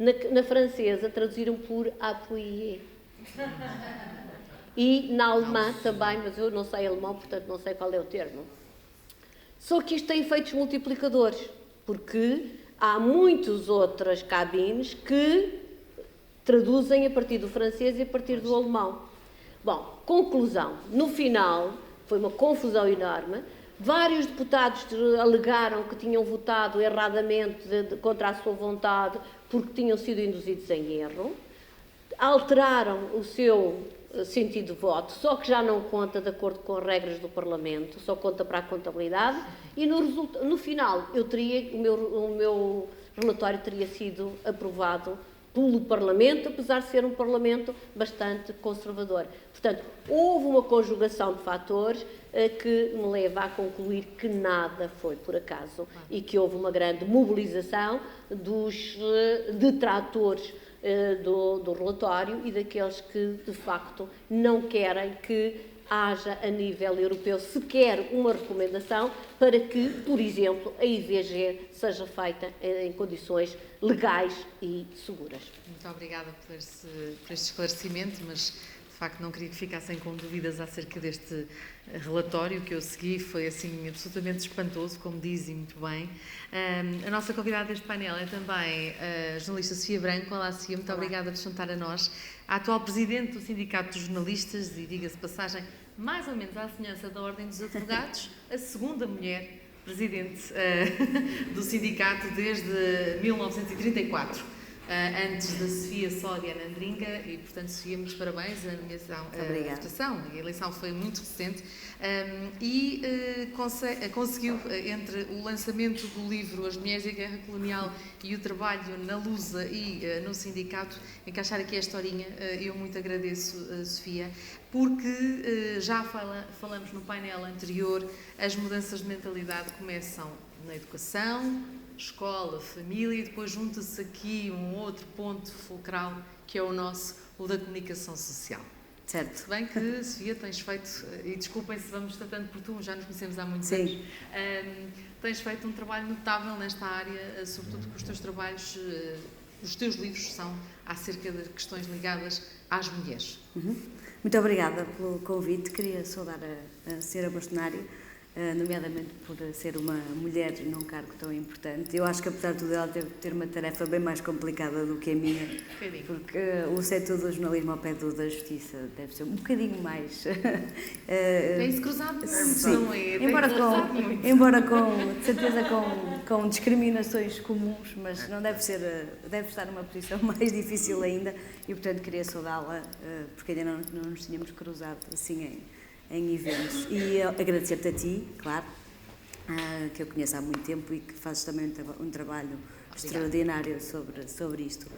Na francesa traduziram por appuyer. E na alemã também, mas eu não sei alemão, portanto não sei qual é o termo. Só que isto tem efeitos multiplicadores, porque há muitas outras cabines que traduzem a partir do francês e a partir do alemão. Bom, conclusão. No final, foi uma confusão enorme. Vários deputados alegaram que tinham votado erradamente contra a sua vontade porque tinham sido induzidos em erro. Alteraram o seu sentido de voto, só que já não conta de acordo com as regras do Parlamento, só conta para a contabilidade, e no final o meu relatório teria sido aprovado pelo Parlamento, apesar de ser um Parlamento bastante conservador. Portanto, houve uma conjugação de fatores que me leva a concluir que nada foi por acaso e que houve uma grande mobilização dos detratores do relatório e daqueles que, de facto, não querem que haja a nível europeu sequer uma recomendação para que, por exemplo, a IVG seja feita em condições legais e seguras. Muito obrigada por este esclarecimento, mas de facto não queria que ficassem com dúvidas acerca deste relatório que eu segui, foi assim absolutamente espantoso, como dizem muito bem. A nossa convidada deste painel é também a jornalista Sofia Branco. Olá, Sofia, muito obrigada por se juntar a nós. A atual presidente do Sindicato dos Jornalistas e, diga-se de passagem, mais ou menos à semelhança da Ordem dos Advogados, a segunda mulher presidente do sindicato desde 1934. Antes da Sofia só a Diana Andringa, e portanto, Sofia, muitos parabéns, a votação, a eleição foi muito recente, conseguiu, entre o lançamento do livro As Mulheres e a Guerra Colonial e o trabalho na Lusa e no sindicato, encaixar aqui a historinha. Eu muito agradeço, Sofia, porque já falamos no painel anterior, as mudanças de mentalidade começam na educação, escola, família, e depois junta-se aqui um outro ponto fulcral, que é o da comunicação social. Certo. Se bem que, Sofia, tens feito, e desculpem se vamos tratando por tu, já nos conhecemos há muitos anos, tens feito um trabalho notável nesta área, sobretudo porque os teus trabalhos, os teus livros são acerca de questões ligadas às mulheres. Muito obrigada pelo convite. Queria saudar a senhora bastonária, nomeadamente por ser uma mulher num cargo tão importante. Eu acho que, apesar de tudo, ela deve ter uma tarefa bem mais complicada do que a minha, porque o setor do jornalismo ao pé da justiça deve ser um bocadinho mais... Tem-se cruzado muito. Sim, embora de certeza com discriminações comuns, mas não deve estar numa posição mais difícil ainda, e portanto queria saudá-la, porque ainda não nos tínhamos cruzado assim em eventos. E agradecer-te a ti, claro, que eu conheço há muito tempo e que fazes também um trabalho extraordinário sobre isto.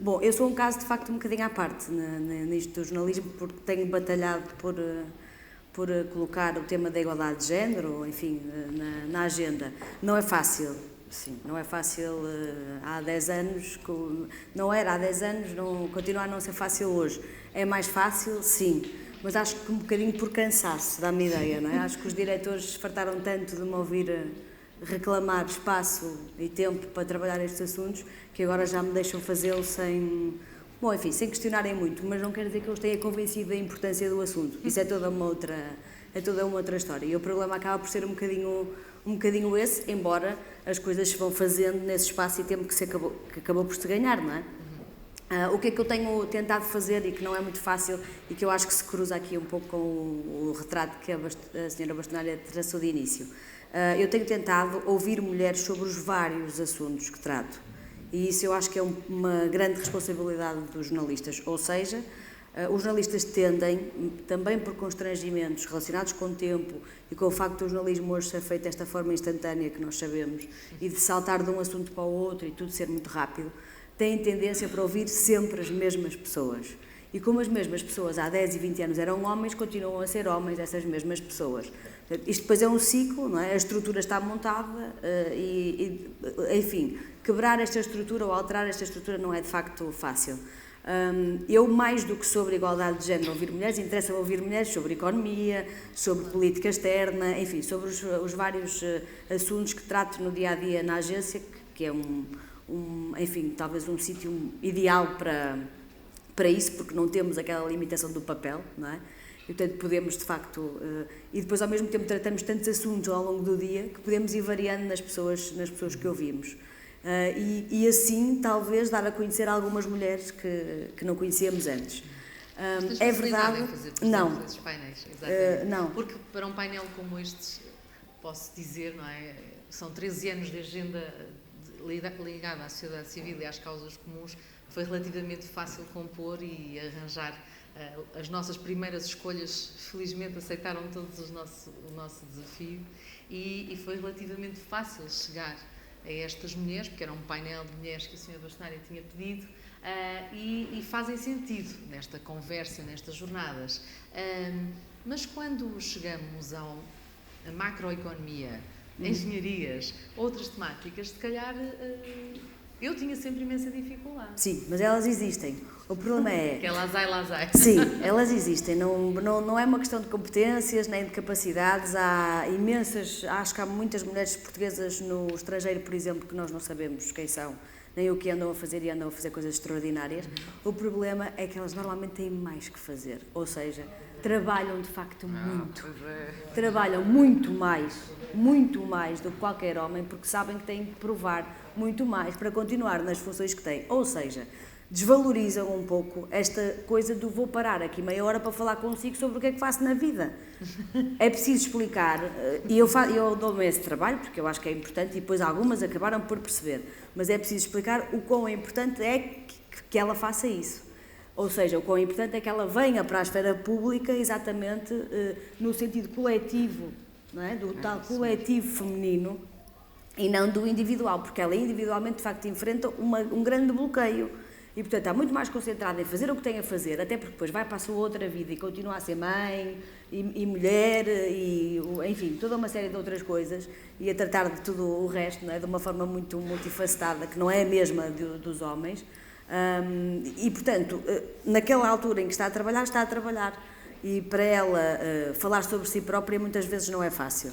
Bom, eu sou um caso de facto um bocadinho à parte nisto do jornalismo, porque tenho batalhado por colocar o tema da igualdade de género, enfim, na agenda. Não é fácil. Sim, não é fácil há 10 anos, não era há 10 anos, continua a não ser fácil hoje. É mais fácil, sim, mas acho que um bocadinho por cansaço, dá-me ideia, não é? Acho que os diretores se fartaram tanto de me ouvir reclamar espaço e tempo para trabalhar estes assuntos, que agora já me deixam fazê-lo sem questionarem muito, mas não quer dizer que eu os tenha convencido da importância do assunto. Isso é toda uma outra história. E o problema acaba por ser um bocadinho esse, embora as coisas se vão fazendo nesse espaço e tempo que acabou por se ganhar, não é? O que é que eu tenho tentado fazer e que não é muito fácil e que eu acho que se cruza aqui um pouco com o retrato que a senhora bastonária traçou de início. Eu tenho tentado ouvir mulheres sobre os vários assuntos que trato, e isso eu acho que é uma grande responsabilidade dos jornalistas, ou seja, os jornalistas tendem, também por constrangimentos relacionados com o tempo e com o facto do jornalismo hoje ser feito desta forma instantânea que nós sabemos, e de saltar de um assunto para o outro e tudo ser muito rápido, têm tendência para ouvir sempre as mesmas pessoas. E como as mesmas pessoas há 10 e 20 anos eram homens, continuam a ser homens essas mesmas pessoas. Isto depois é um ciclo, não é? A estrutura está montada enfim, quebrar esta estrutura ou alterar esta estrutura não é de facto fácil. Eu, mais do que sobre igualdade de género, ouvir mulheres, interessa-me ouvir mulheres sobre economia, sobre política externa, enfim, sobre os vários assuntos que trato no dia-a-dia na agência, que é enfim, talvez um sítio ideal para isso, porque não temos aquela limitação do papel, não é? E, portanto, podemos, de facto, e depois, ao mesmo tempo, tratamos tantos assuntos ao longo do dia que podemos ir variando nas pessoas que ouvimos. E assim, talvez, dar a conhecer algumas mulheres que não conhecíamos antes. É verdade. Em fazer, por não. exemplo, esses painéis, exatamente. Não. Porque para um painel como este, posso dizer, não é? São 13 anos de agenda ligada à sociedade civil e às causas comuns. Foi relativamente fácil compor e arranjar as nossas primeiras escolhas. Felizmente aceitaram todos o nosso desafio e foi relativamente fácil chegar a estas mulheres, porque era um painel de mulheres que a senhora Bastonária tinha pedido, e fazem sentido nesta conversa, nestas jornadas. Mas quando chegamos à macroeconomia, engenharias, outras temáticas, se calhar eu tinha sempre imensa dificuldade. Sim, mas elas existem. O problema é... Que é lá sai. Sim, elas existem. Não é uma questão de competências nem de capacidades. Há imensas... Acho que há muitas mulheres portuguesas no estrangeiro, por exemplo, que nós não sabemos quem são, nem o que andam a fazer, e andam a fazer coisas extraordinárias. O problema é que elas normalmente têm mais que fazer. Ou seja, trabalham de facto muito. Trabalham muito mais do que qualquer homem, porque sabem que têm que provar muito mais para continuar nas funções que têm. Ou seja, desvalorizam um pouco esta coisa do vou parar aqui meia hora para falar consigo sobre o que é que faço na vida. É preciso explicar, e eu dou-me esse trabalho, porque eu acho que é importante, e depois algumas acabaram por perceber, mas é preciso explicar o quão importante é que ela faça isso. Ou seja, o quão importante é que ela venha para a esfera pública exatamente no sentido coletivo, não é? Do tal coletivo feminino, e não do individual, porque ela individualmente, de facto, enfrenta um grande bloqueio. E, portanto, está muito mais concentrada em fazer o que tem a fazer, até porque depois vai para a sua outra vida e continua a ser mãe e mulher e, enfim, toda uma série de outras coisas, e a tratar de tudo o resto, não é? De uma forma muito multifacetada, que não é a mesma dos homens. E, portanto, naquela altura em que está a trabalhar, e para ela falar sobre si própria muitas vezes não é fácil.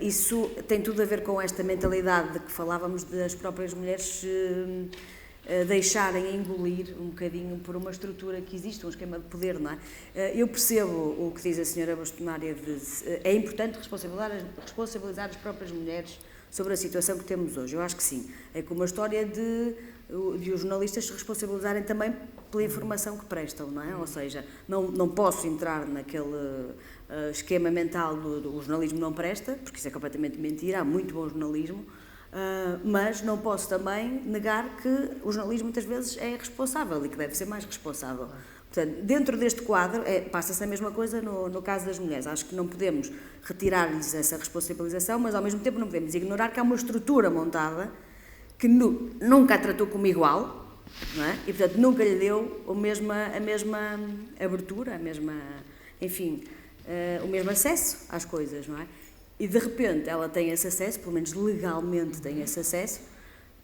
Isso tem tudo a ver com esta mentalidade de que falávamos, das próprias mulheres deixarem engolir um bocadinho por uma estrutura que existe, um esquema de poder, não é? Eu percebo o que diz a senhora Bastonária, é importante responsabilizar as próprias mulheres sobre a situação que temos hoje. Eu acho que sim. É como a história de os jornalistas se responsabilizarem também pela informação que prestam, não é? Ou seja, não posso entrar naquele esquema mental do jornalismo não presta, porque isso é completamente mentira, há muito bom jornalismo, mas não posso também negar que o jornalismo muitas vezes é responsável e que deve ser mais responsável. Portanto, dentro deste quadro, passa-se a mesma coisa no caso das mulheres. Acho que não podemos retirar-lhes essa responsabilização, mas ao mesmo tempo não podemos ignorar que há uma estrutura montada que nunca a tratou como igual, não é? E, portanto, nunca lhe deu a mesma abertura, enfim, o mesmo acesso às coisas, não é? E, de repente, ela tem esse acesso, pelo menos legalmente tem esse acesso,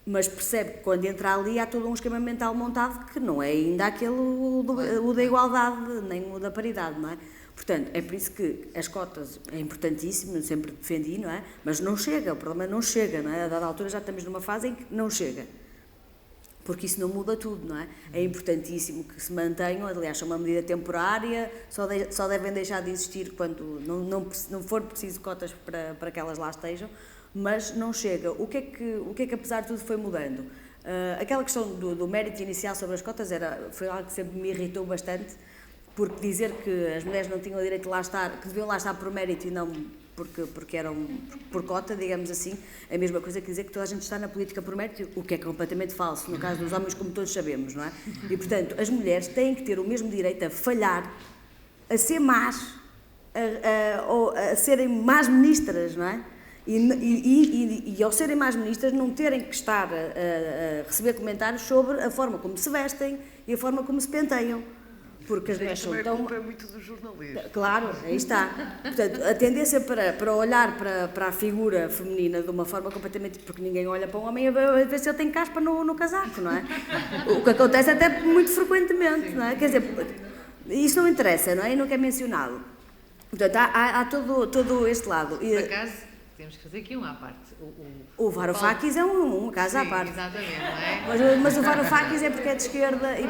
mas percebe que quando entra ali há todo um esquema mental montado que não é ainda aquele o da igualdade, nem o da paridade, não é? Portanto, é por isso que as cotas é importantíssimo, eu sempre defendi, não é? Mas não chega, o problema não chega, não é? A dada altura já estamos numa fase em que não chega. Porque isso não muda tudo, não é? É importantíssimo que se mantenham, aliás, é uma medida temporária, só devem deixar de existir quando não for preciso cotas para que elas lá estejam, mas não chega. O que é que apesar de tudo foi mudando? Aquela questão do mérito inicial sobre as cotas foi algo que sempre me irritou bastante, porque dizer que as mulheres não tinham o direito de lá estar, que deviam lá estar por mérito e não porque eram por cota, digamos assim, é a mesma coisa que dizer que toda a gente está na política por mérito, o que é completamente falso, no caso dos homens, como todos sabemos, não é? E, portanto, as mulheres têm que ter o mesmo direito a falhar, a ser más, a serem más ministras, não é? E ao serem más ministras não terem que estar a receber comentários sobre a forma como se vestem e a forma como se penteiam. Porque as mulheres são tão... A culpa é muito do jornalista. Claro, aí está. Portanto, a tendência para olhar para a figura feminina de uma forma completamente... Porque ninguém olha para um homem a ver se ele tem caspa no casaco, não é? O que acontece até muito frequentemente, não é? Quer dizer, isso não interessa, não é? E nunca é mencionado. Portanto, há todo este lado. Por acaso, temos que fazer aqui uma à parte. O Varoufakis é um caso à parte. Exatamente, não é? Mas o Varoufakis é porque é de esquerda e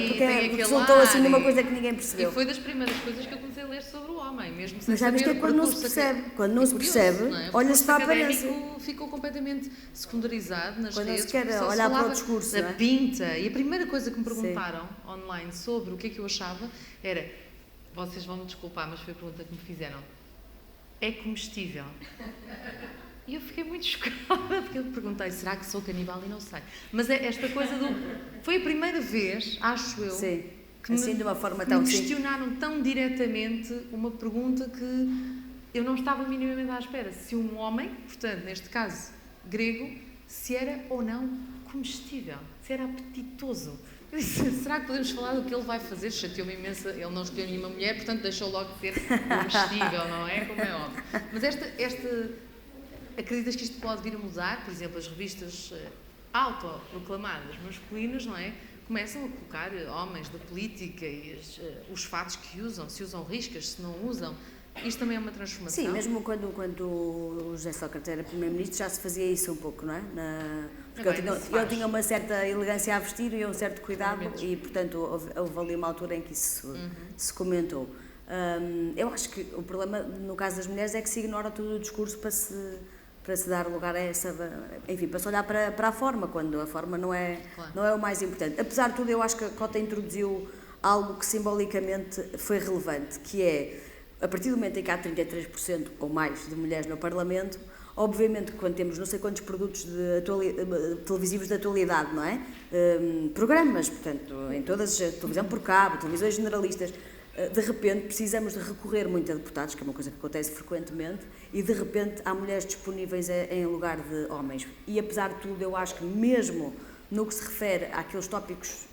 porque resultou assim numa coisa que ninguém percebeu. E foi das primeiras coisas que eu comecei a ler sobre o homem, mesmo sem mas já saber viste, é quando não se percebe. Quando não se percebe, olha-se para a aparência. Ficou completamente secundarizado nas redes. Quando se quer olhar para o discurso, da pinta. E a primeira coisa que me perguntaram online sobre o que é que eu achava era, vocês vão me desculpar, mas foi a pergunta que me fizeram, é comestível? E eu fiquei muito chocada, porque eu perguntei, será que sou canibal? E não sei. Mas é esta coisa foi a primeira vez, acho eu, que assim, de uma forma tão questionaram tão diretamente uma pergunta que eu não estava minimamente à espera. Se um homem, portanto, neste caso, grego, se era ou não comestível, se era apetitoso. Eu disse, será que podemos falar do que ele vai fazer? Chateou-me imenso, ele não escolheu nenhuma mulher, portanto deixou logo de ser comestível, não é? Como é óbvio. Mas acreditas que isto pode vir a mudar? Por exemplo, as revistas autoproclamadas masculinas, não é? Começam a colocar homens da política e os fatos que usam, se usam riscas, se não usam. Isto também é uma transformação? Sim, mesmo quando o José Sócrates era primeiro-ministro já se fazia isso um pouco, não é? Porque ele tinha uma certa elegância a vestir e um certo cuidado e, portanto, houve ali uma altura em que isso se comentou. Eu acho que o problema, no caso das mulheres, é que se ignora todo o discurso para se dar lugar a essa... Enfim, para se olhar para a forma, quando a forma não é o mais importante. Apesar de tudo, eu acho que a cota introduziu algo que simbolicamente foi relevante, que é... A partir do momento em que há 33% ou mais de mulheres no Parlamento, obviamente que quando temos não sei quantos produtos televisivos de atualidade, não é? Programas, portanto, em todas as televisão por cabo, televisões generalistas, de repente precisamos de recorrer muito a deputados, que é uma coisa que acontece frequentemente, e de repente há mulheres disponíveis em lugar de homens. E apesar de tudo, eu acho que mesmo no que se refere àqueles tópicos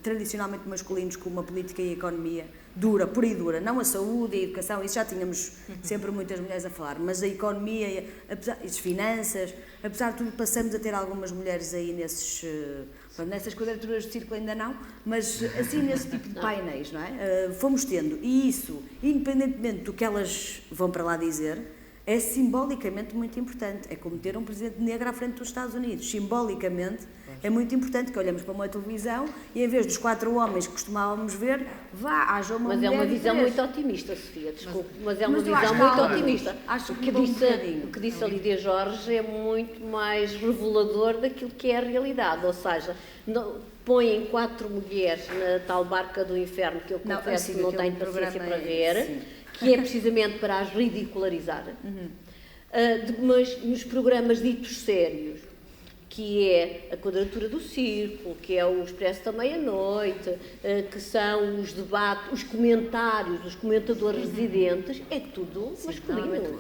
tradicionalmente masculinos como a política e a economia, pura e dura, não a saúde e a educação, isso já tínhamos sempre muitas mulheres a falar, mas a economia, as finanças, apesar de tudo passamos a ter algumas mulheres aí nessas quadraturas de círculo ainda não, mas assim nesse tipo de painéis, não é? Fomos tendo, e isso, independentemente do que elas vão para lá dizer, é simbolicamente muito importante. É como ter um presidente negro à frente dos Estados Unidos. Simbolicamente é muito importante que olhamos para uma televisão e em vez dos 4 homens que costumávamos ver, haja uma mulher. Mas é uma visão muito otimista, Sofia, desculpe, mas é uma visão muito otimista. Acho que o que disse a Lídia Jorge é muito mais revelador daquilo que é a realidade, ou seja, põem 4 mulheres na tal barca do inferno, que eu confesso que não tenho paciência para ver, que é precisamente para as ridicularizar, mas nos programas ditos sérios, que é a Quadratura do Círculo, que é o Expresso da Meia-Noite, que são os debates, os comentários dos comentadores residentes, é tudo masculino.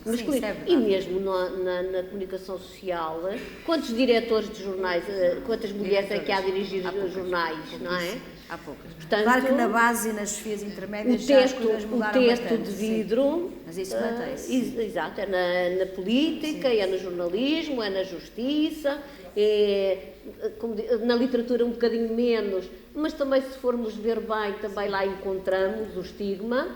Masculino. E mesmo na comunicação social, quantos diretores de jornais, quantas mulheres é que há a dirigir os jornais, não é? Há poucas. Portanto, claro que na base e nas chefias intermédias o teto de vidro, mas isso mantém-se. Exato, é na política, é no jornalismo, é na justiça, na literatura um bocadinho menos, mas também se formos ver bem, também lá encontramos o estigma.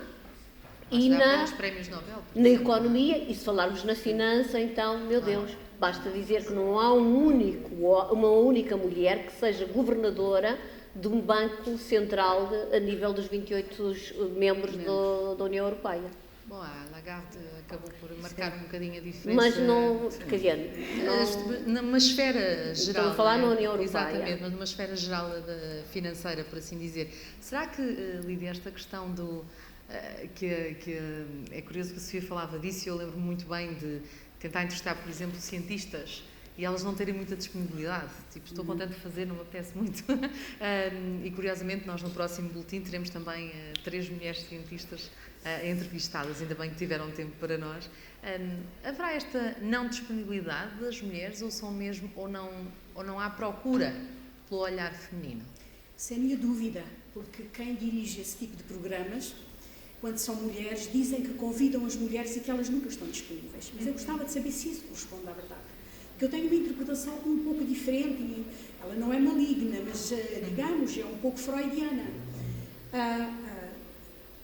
E na economia, e se falarmos na finança, então, meu Deus, basta dizer que não há uma única mulher que seja governadora de um banco central a nível dos 28 membros da União Europeia. Bom, a Lagarde acabou por marcar um bocadinho a diferença. Mas não, quer dizer, numa esfera geral. Estou a falar na União Europeia. Exatamente, mas numa esfera geral financeira, por assim dizer. Será que, Lídia, esta questão que é curioso que a Sofia falava disso, e eu lembro muito bem de tentar entrevistar, por exemplo, cientistas e elas não terem muita disponibilidade. Tipo, estou contente de fazer, não me apetece muito. E, curiosamente, nós no próximo boletim teremos também 3 mulheres cientistas entrevistadas, ainda bem que tiveram tempo para nós. Haverá esta não disponibilidade das mulheres ou não há procura pelo olhar feminino? Sem minha dúvida, porque quem dirige esse tipo de programas, quando são mulheres, dizem que convidam as mulheres e que elas nunca estão disponíveis. Mas eu gostava de saber se isso corresponde à verdade. Porque eu tenho uma interpretação um pouco diferente, e ela não é maligna, mas, digamos, é um pouco freudiana.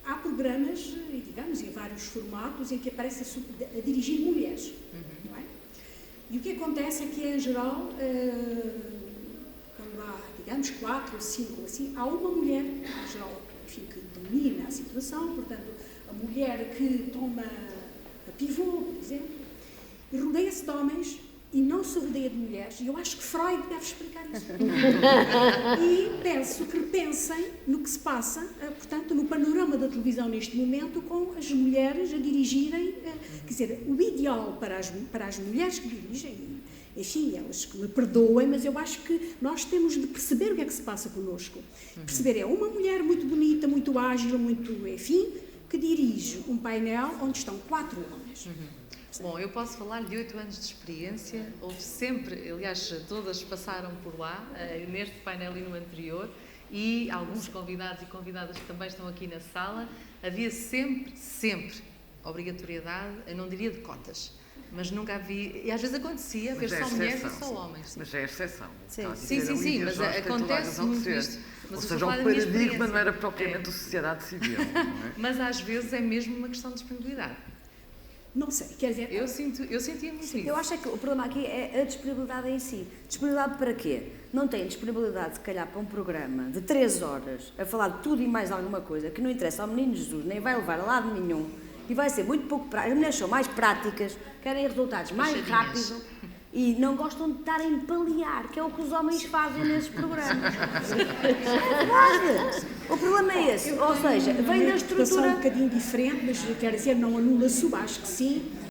Há programas, digamos, em vários formatos, em que aparece a dirigir mulheres, não é? E o que acontece é que, em geral, quando há, digamos, 4 ou 5 ou assim, há uma mulher, em geral, enfim, que domina a situação, portanto, a mulher que toma a pivô, por exemplo, e rodeia-se de homens e não se rodeia de mulheres, e eu acho que Freud deve explicar isso. E peço que repensem no que se passa, portanto, no panorama da televisão neste momento, com as mulheres a dirigirem, quer dizer, o ideal para as mulheres que dirigem, enfim, elas que me perdoem, mas eu acho que nós temos de perceber o que é que se passa connosco. Perceber, é uma mulher muito bonita, muito ágil, muito, enfim, que dirige um painel onde estão 4 homens. Bom, eu posso falar de 8 anos de experiência, houve sempre, aliás, todas passaram por lá, neste painel e no anterior, e alguns convidados e convidadas que também estão aqui na sala, havia sempre obrigatoriedade, eu não diria de cotas, mas nunca havia, e às vezes acontecia haver só mulheres e só homens. Mas é exceção. Sim, mas acontece muito isto. Ou seja, o paradigma não era propriamente a sociedade civil, não é? Mas às vezes é mesmo uma questão de disponibilidade. Não sei, quer dizer... Eu sentia muito isso. Eu acho que o problema aqui é a disponibilidade em si. Disponibilidade para quê? Não tem disponibilidade, se calhar, para um programa de 3 horas a falar de tudo e mais alguma coisa que não interessa ao menino Jesus, nem vai levar a lado nenhum e vai ser muito pouco prático. As mulheres são mais práticas, querem resultados mais rápido e não gostam de estar a empalear, que é o que os homens fazem nesses programas. É verdade. O problema é esse. Ou seja, vem da estrutura... um bocadinho diferente, mas quer dizer, não anula-se, acho que sim.